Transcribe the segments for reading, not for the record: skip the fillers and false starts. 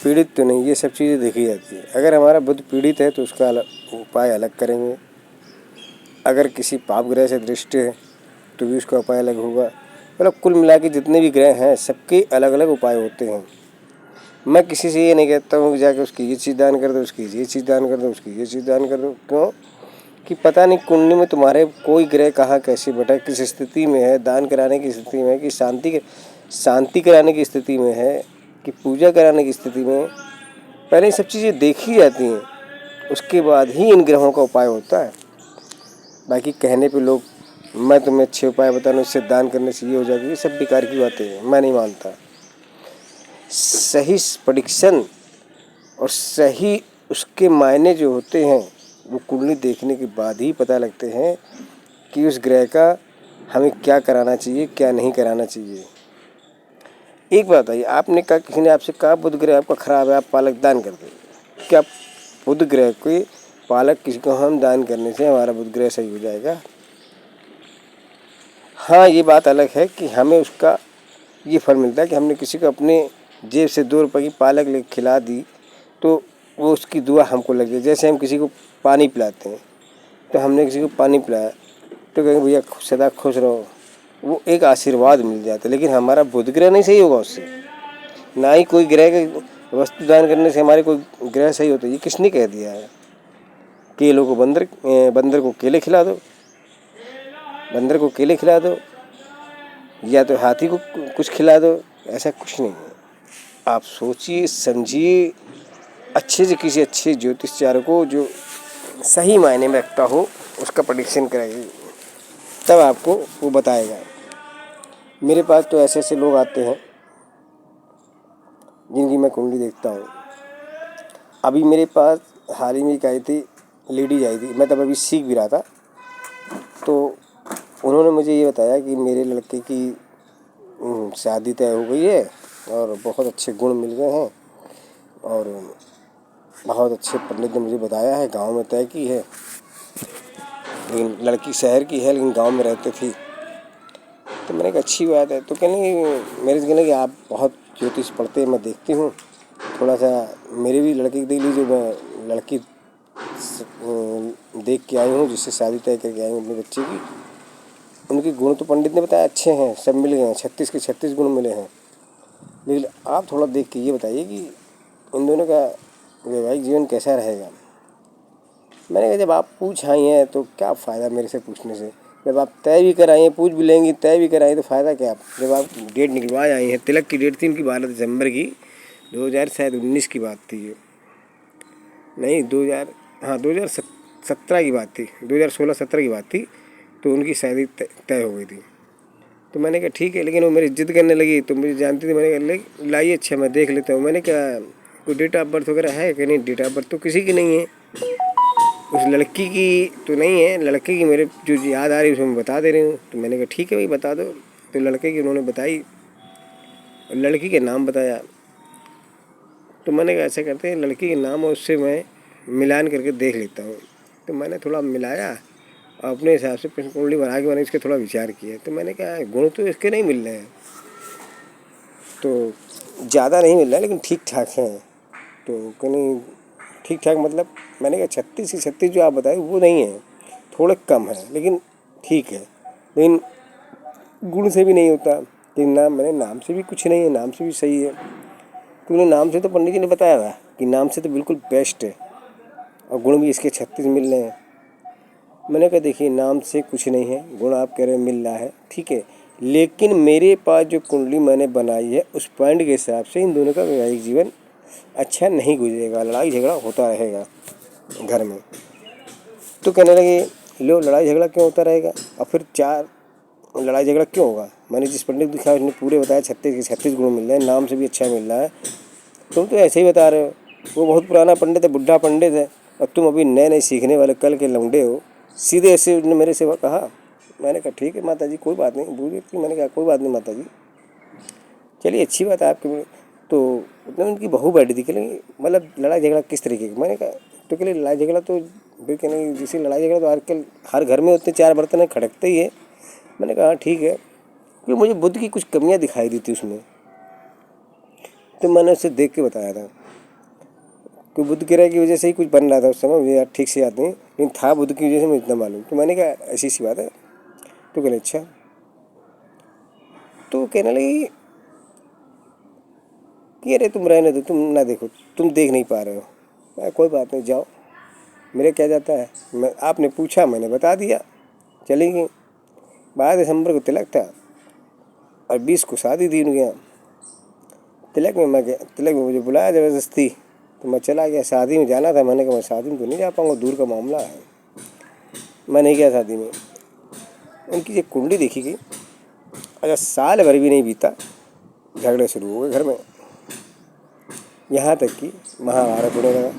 पीड़ित तो नहीं, ये सब चीज़ें देखी जाती है। अगर हमारा बुध पीड़ित है तो उसका उपाय अलग करेंगे। अगर किसी पाप ग्रह से दृष्टि है तो भी उसका उपाय अलग होगा। मतलब कुल मिला के जितने भी ग्रह हैं सबके अलग अलग उपाय होते हैं। मैं किसी से ये नहीं कहता हूँ कि जाके उसकी ये चीज़ दान कर दो, उसकी ये चीज़ दान कर दो, उसकी ये चीज़ दान कर दो। क्यों कि पता नहीं कुंडली में तुम्हारे कोई ग्रह कहाँ कैसे बैठा, किस स्थिति में है, दान कराने की स्थिति में है कि शांति कराने की स्थिति में है कि पूजा कराने की स्थिति में। पहले ये सब चीज़ें देखी जाती हैं, उसके बाद ही इन ग्रहों का उपाय होता है। बाकी कहने पे लोग मैं तुम्हें अच्छे उपाय बता रहा हूँ, इससे दान करने से ये हो जाएगा, ये सब बेकार की बातें हैं, मैं नहीं मानता। सही प्रेडिक्शन और सही उसके मायने जो होते हैं वो कुंडली देखने के बाद ही पता लगते हैं कि उस ग्रह का हमें क्या कराना चाहिए, क्या नहीं कराना चाहिए। एक बात बताइए, आपने कहा, किसी ने आपसे कहा बुध ग्रह आपका खराब है, आप पालक दान कर दो। क्या बुध ग्रह के पालक किसी को हम दान करने से हमारा बुध ग्रह सही हो जाएगा? हाँ, ये बात अलग है कि हमें उसका ये फल मिलता है कि हमने किसी को अपने जेब से 2 रुपये की पालक ले खिला दी तो वो उसकी दुआ हमको लग गई। जैसे हम किसी को पानी पिलाते हैं तो हमने किसी को पानी पिलाया तो कहेंगे भैया सदा खुश रहो, वो एक आशीर्वाद मिल जाता है। लेकिन हमारा बुध ग्रह नहीं सही होगा उससे, ना ही कोई ग्रह के वस्तु दान करने से हमारे कोई ग्रह सही होता है। ये किसने कह दिया है? केलों को बंदर को केले खिला दो, बंदर को केले खिला दो या तो हाथी को कुछ खिला दो, ऐसा कुछ नहीं है। आप सोचिए समझिए अच्छे से, किसी अच्छे ज्योतिषचार्य को जो सही मायने में रखता हो उसका प्रेडिक्शन कराइए, तब आपको वो बताएगा। मेरे पास तो ऐसे ऐसे लोग आते हैं जिनकी मैं कुंडली देखता हूँ। अभी मेरे पास हाल ही में एक आई थी, लेडीज आई थी, मैं तब अभी सीख भी रहा था। तो उन्होंने मुझे ये बताया कि मेरे लड़के की शादी तय हो गई है और बहुत अच्छे गुण मिल गए हैं और बहुत अच्छे पंडित ने मुझे बताया है, गांव में तय की है। लेकिन लड़की शहर की है लेकिन गांव में रहती थी। तो मैंने कहा अच्छी बात है। तो मेरे से कहने कि आप बहुत ज्योतिष पढ़ते हैं, मैं देखती हूँ, थोड़ा सा मेरे भी लड़के की देख लीजिए। मैं लड़की देख के आई हूँ जिससे शादी तय करके आई हूँ अपने बच्चे की। उनके गुण तो पंडित ने बताया अच्छे हैं, सब मिल गए हैं, 36 के 36 गुण मिले हैं। लेकिन आप थोड़ा देख के ये बताइए कि इन दोनों का वैवाहिक जीवन कैसा रहेगा। मैंने कहा जब आप पूछ आई हैं तो क्या फ़ायदा मेरे से पूछने से। जब आप तय भी कराई हैं, पूछ भी लेंगी, तय भी कराई तो फ़ायदा क्या। जब आप डेट निकलवा आई हैं, तिलक की डेट थी इनकी 12 दिसंबर की 2019 की बात थी ये, नहीं 2017 की बात थी, 2016-17 की बात थी। तो उनकी शादी तय हो गई थी। तो मैंने कहा ठीक है, लेकिन वो मेरी जिद करने लगी तो मुझे जानती थी। मैंने कहा लाइए, अच्छा मैं देख लेता हूँ। मैंने कहा कोई डेट ऑफ बर्थ वगैरह है कि नहीं? डेट ऑफ बर्थ तो किसी की नहीं है, उस लड़की की तो नहीं है। लड़के की मेरे जो याद आ रही है उसमें बता दे रही हूँ। तो मैंने कहा ठीक है भाई बता दो। तो लड़के की उन्होंने बताई, लड़की के नाम बताया। तो मैंने कहा ऐसा करते हैं, लड़की के नाम और उससे मैं मिलान करके देख लेता हूँ। तो मैंने थोड़ा मिलाया और अपने हिसाब से कुंडली बना के मैंने इसके थोड़ा विचार किया। तो मैंने कहा गुण तो इसके नहीं मिल रहे हैं, तो ज़्यादा नहीं मिल रहा है लेकिन ठीक ठाक हैं। तो कहीं ठीक ठाक मतलब मैंने कहा 36 की 36 जो आप बताए वो नहीं है, थोड़े कम है लेकिन ठीक है। लेकिन गुण से भी नहीं होता, लेकिन नाम से भी कुछ नहीं है, नाम से भी सही है। क्योंकि नाम से तो पंडित जी ने बताया था कि नाम से तो बिल्कुल बेस्ट है और गुण भी इसके 36 मिल रहे हैं। मैंने कहा देखिए नाम से कुछ नहीं है, गुण आप कह रहे हैं मिल रहा है ठीक है, लेकिन मेरे पास जो कुंडली मैंने बनाई है उस पॉइंट के हिसाब से इन दोनों का वैवाहिक जीवन अच्छा नहीं गुजरेगा, लड़ाई झगड़ा होता रहेगा घर में। तो कहने लगे लो लड़ाई झगड़ा क्यों होता रहेगा, और फिर लड़ाई झगड़ा क्यों होगा। मैंने जिस पंडित को दिखाया उसने पूरे बताया 36 के 36 गुण मिल रहे हैं, नाम से भी अच्छा मिल रहा है। तुम तो ऐसे ही बता रहे हो, वो बहुत पुराना पंडित है, बुढ़ा पंडित है, और तुम अभी नए नए सीखने वाले कल के लौंडे हो। सीधे ऐसे उसने मेरे से कहा। मैंने कहा ठीक है माता जी कोई बात नहीं, बूढ़ी थी। मैंने कहा कोई बात नहीं माता जी, चलिए अच्छी बात है आपकी। तो उनकी बहू बैठी थी, कहलेंगे मतलब लड़ाई झगड़ा किस तरीके की। मैंने कहा तो के लिए लड़ाई झगड़ा तो फिर कहने जैसे लड़ाई झगड़ा तो आजकल हर घर में होते, 4 बर्तन खड़कते ही है। मैंने कहा ठीक है, क्योंकि मुझे बुद्ध की कुछ कमियां दिखाई दी थी उसमें। तो मैंने उसे देख के बताया था कोई बुध ग्रह की वजह से ही कुछ बन रहा था उस समय, मुझे यार ठीक से याद नहीं, लेकिन था बुध की वजह से मुझे इतना मालूम। तो मैंने कहा ऐसी सी बात है। तो कहने अच्छा। तो कहने लगी कि अरे तुम रहने दो, तुम ना देखो, तुम देख नहीं पा रहे हो। मैं कोई बात नहीं, जाओ, मेरे क्या जाता है। मैं आपने पूछा, मैंने बता दिया, चली गई। 12 दिसंबर को तिलक था और 20 को शादी थी उनके यहाँ। तिलक में मैं गया, तिलक में मुझे बुलाया ज़बरदस्ती, तो मैं चला गया। शादी में जाना था, मैंने कहा मैं शादी में तो नहीं जा पाऊँगा, दूर का मामला है, मैं नहीं गया शादी में। उनकी जो कुंडली देखी गई, अगर साल भर भी नहीं बीता, झगड़े शुरू हो गए घर में। यहाँ तक कि महाभारत होने लगा।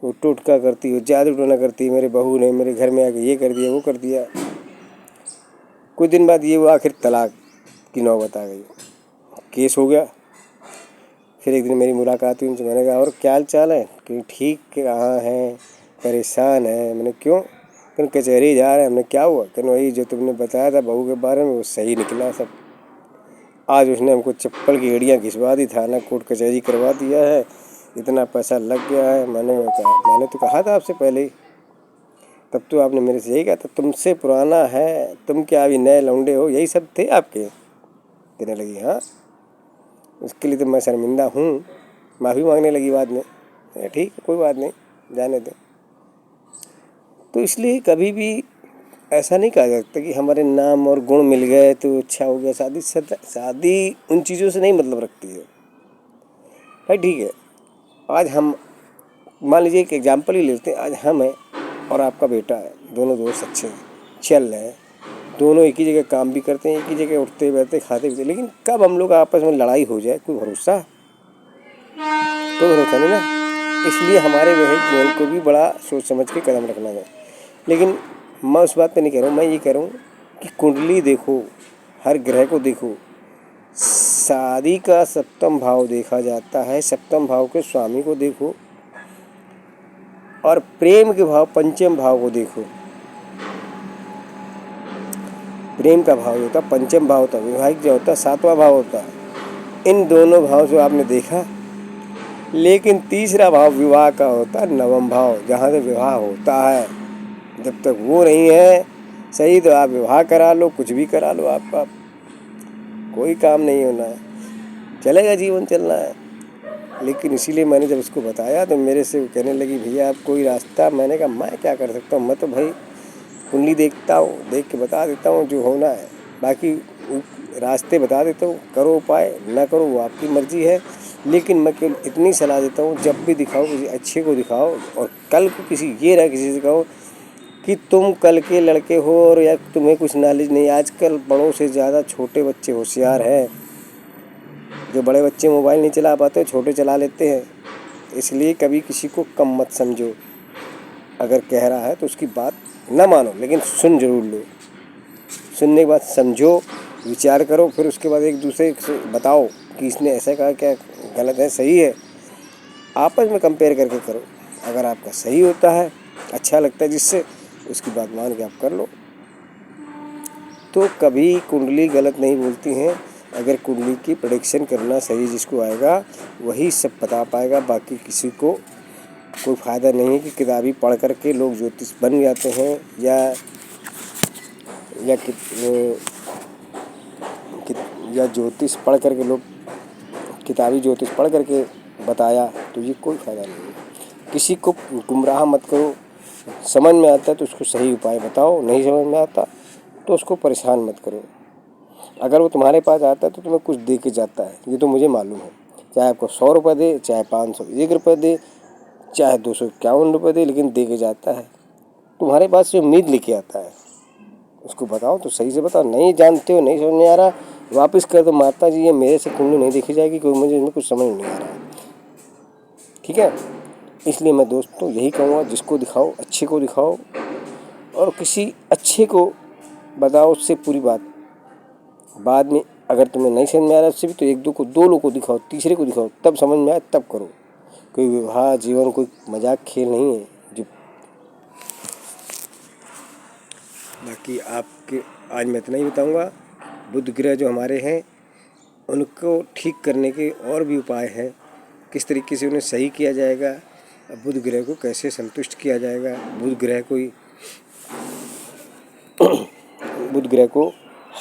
वो टोटका करती, वो जादू टोना करती, मेरे बहू ने मेरे घर में आके ये कर दिया, वो कर दिया। कुछ दिन बाद ये वो आखिर तलाक की नौबत आ गई, केस हो गया। फिर एक दिन मेरी मुलाकात हुई उनसे, मैंने कहा और क्या हाल चाल है कि ठीक कहाँ हैं, परेशान है। मैंने क्यों? कहने कचहरी जा रहे हैं। हमने क्या हुआ? कहने वही जो तुमने बताया था बहू के बारे में वो सही निकला सब। आज उसने हमको चप्पल की एड़ियाँ घिसवा दी, थाना कोर्ट कचहरी करवा दिया है, इतना पैसा लग गया है। मैंने तो कहा था आपसे पहले ही, तब तो आपने मेरे से यही कहा था तुमसे पुराना है, तुम क्या अभी नए लौंडे हो, यही सब थे आपके। कहने लगी हाँ, उसके लिए तो मैं शर्मिंदा हूँ। माफ़ी मांगने लगी बाद में। ठीक है, कोई बात नहीं, जाने दो। तो इसलिए कभी भी ऐसा नहीं कहा जा सकता कि हमारे नाम और गुण मिल गए तो अच्छा हो गया। शादी उन चीज़ों से नहीं मतलब रखती है भाई। ठीक है, आज हम मान लीजिए एक एग्जाम्पल ही लेते हैं। आज हम हैं और आपका बेटा है, दोनों दोस्त अच्छे हैं, चल रहे हैं, दोनों एक ही जगह काम भी करते हैं, एक ही जगह उठते बैठते खाते पीते, लेकिन कब हम लोग आपस में लड़ाई हो जाए, कोई भरोसा? कोई भरोसा नहीं ना। इसलिए हमारे वही जीवन को भी बड़ा सोच समझ के कदम रखना है। लेकिन मैं उस बात पे नहीं कह रहा हूँ, मैं ये कह रहा हूँ कि कुंडली देखो, हर ग्रह को देखो। शादी का सप्तम भाव देखा जाता है, सप्तम भाव के स्वामी को देखो, और प्रेम के भाव पंचम भाव को देखो। प्रेम का भाव होता है पंचम भाव होता है, विवाहिक जो होता है 7वां भाव होता है। इन दोनों भाव से आपने देखा, लेकिन तीसरा भाव विवाह का होता है 9वां भाव, जहाँ से विवाह होता है। जब तक वो नहीं है सही, तो आप विवाह करा लो, कुछ भी करा लो, आपका कोई काम नहीं होना है, चलेगा, जीवन चलना है। लेकिन इसीलिए मैंने जब उसको बताया तो मेरे से वो कहने लगी भैया आप कोई रास्ता। मैंने कहा मैं क्या कर सकता हूँ, मैं तो भाई कुंडली देखता हूँ, देख के बता देता हूँ जो होना है, बाकी रास्ते बता देता हूँ, करो उपाय, ना करो वो आपकी मर्जी है। लेकिन मैं केवल इतनी सलाह देता हूँ, जब भी दिखाओ किसी अच्छे को दिखाओ, और कल को किसी ये ना किसी से कहो कि तुम कल के लड़के हो और या तुम्हें कुछ नॉलेज नहीं। आजकल बड़ों से ज़्यादा छोटे बच्चे होशियार हैं। जो बड़े बच्चे मोबाइल नहीं चला पाते, छोटे चला लेते हैं। इसलिए कभी किसी को कम मत समझो। अगर कह रहा है तो उसकी बात न मानो, लेकिन सुन जरूर लो। सुनने के बाद समझो, विचार करो, फिर उसके बाद एक दूसरे से बताओ कि इसने ऐसा कहा, क्या गलत है सही है, आपस में कंपेयर करके करो। अगर आपका सही होता है, अच्छा लगता है जिससे, उसकी बात मान के आप कर लो। तो कभी कुंडली गलत नहीं बोलती हैं। अगर कुंडली की प्रेडिक्शन करना सही जिसको आएगा वही सब बता पाएगा, बाकी किसी को कोई फ़ायदा नहीं है कि किताबी पढ़ करके लोग ज्योतिष बन जाते हैं, या ज्योतिष पढ़ करके लोग किताबी ज्योतिष पढ़ करके बताया, तो ये कोई फ़ायदा नहीं है। किसी को गुमराह मत करो। समझ में आता है तो उसको सही उपाय बताओ, नहीं समझ में आता तो उसको परेशान मत करो। अगर वो तुम्हारे पास आता है तो तुम्हें कुछ दे के जाता है, ये तो मुझे मालूम है। चाहे आपको 100 रुपये दे, चाहे 501 रुपये दे, चाहे 251 रुपये दे, लेकिन दे के जाता है। तुम्हारे पास से उम्मीद लेके आता है। उसको बताओ तो सही से बताओ। नहीं जानते हो, नहीं समझ में आ रहा, वापस कर दो। माता जी ये मेरे से कुंडली नहीं देखी जाएगी, कोई मुझे इसमें कुछ समझ नहीं आ रहा है, ठीक है। इसलिए मैं दोस्तों यही कहूँगा, जिसको दिखाओ अच्छे को दिखाओ, और किसी अच्छे को बताओ उससे पूरी बात। बाद में अगर तुम्हें नहीं समझ में आ रहा उससे भी, तो एक दो को, 2 लोगों को दिखाओ, तीसरे को दिखाओ, तब समझ में आए तब करो। कोई विवाह जीवन कोई मजाक खेल नहीं है जो। बाकी आपके आज मैं इतना ही बताऊंगा। बुध ग्रह जो हमारे हैं उनको ठीक करने के और भी उपाय हैं किस तरीके से उन्हें सही किया जाएगा, बुध ग्रह को कैसे संतुष्ट किया जाएगा, बुध ग्रह को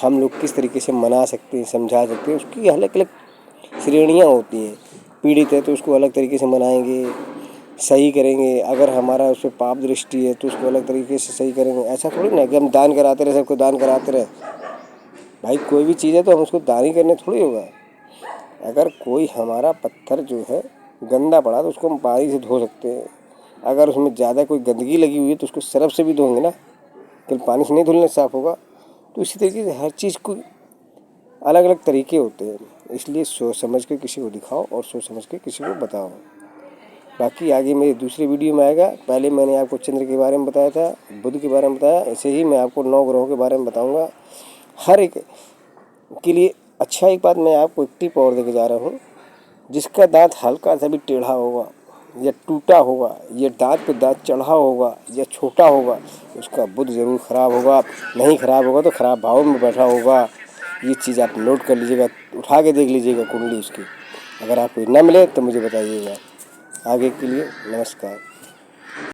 हम लोग किस तरीके से मना सकते हैं, समझा सकते हैं। उसकी अलग अलग श्रेणियाँ होती हैं। पीड़ित है तो उसको अलग तरीके से मनाएंगे, सही करेंगे। अगर हमारा उस पर पाप दृष्टि है तो उसको अलग तरीके से सही करेंगे। ऐसा थोड़ी ना कि हम दान कराते रहे, सबको दान कराते रहे। भाई कोई भी चीज़ है तो हम उसको दान ही करने थोड़ी होगा। अगर कोई हमारा पत्थर जो है गंदा पड़ा तो उसको हम पानी से धो सकते हैं। अगर उसमें ज़्यादा कोई गंदगी लगी हुई है तो उसको सरफ से भी धोएंगे ना, केवल पानी से नहीं धुलने साफ़ होगा। तो इसी तरीके से हर चीज़ को अलग अलग तरीके होते हैं। इसलिए सोच समझ के किसी को दिखाओ और सोच समझ के किसी को बताओ। बाकी आगे मेरी दूसरी वीडियो में आएगा। पहले मैंने आपको चंद्र के बारे में बताया था, बुध के बारे में बताया। ऐसे ही मैं आपको 9 ग्रहों के बारे में बताऊंगा। हर एक के लिए अच्छा एक बात मैं आपको एक टिप और देके जा रहा हूँ। जिसका दांत हल्का सा भी टेढ़ा होगा या टूटा होगा या दांत पे दांत चढ़ा होगा या छोटा होगा, उसका बुध ज़रूर खराब होगा। नहीं खराब होगा तो खराब भाव में बैठा होगा। ये चीज़ आप नोट कर लीजिएगा, उठा के देख लीजिएगा कुंडली उसकी। अगर आपको ना मिले तो मुझे बताइएगा। आगे के लिए नमस्कार।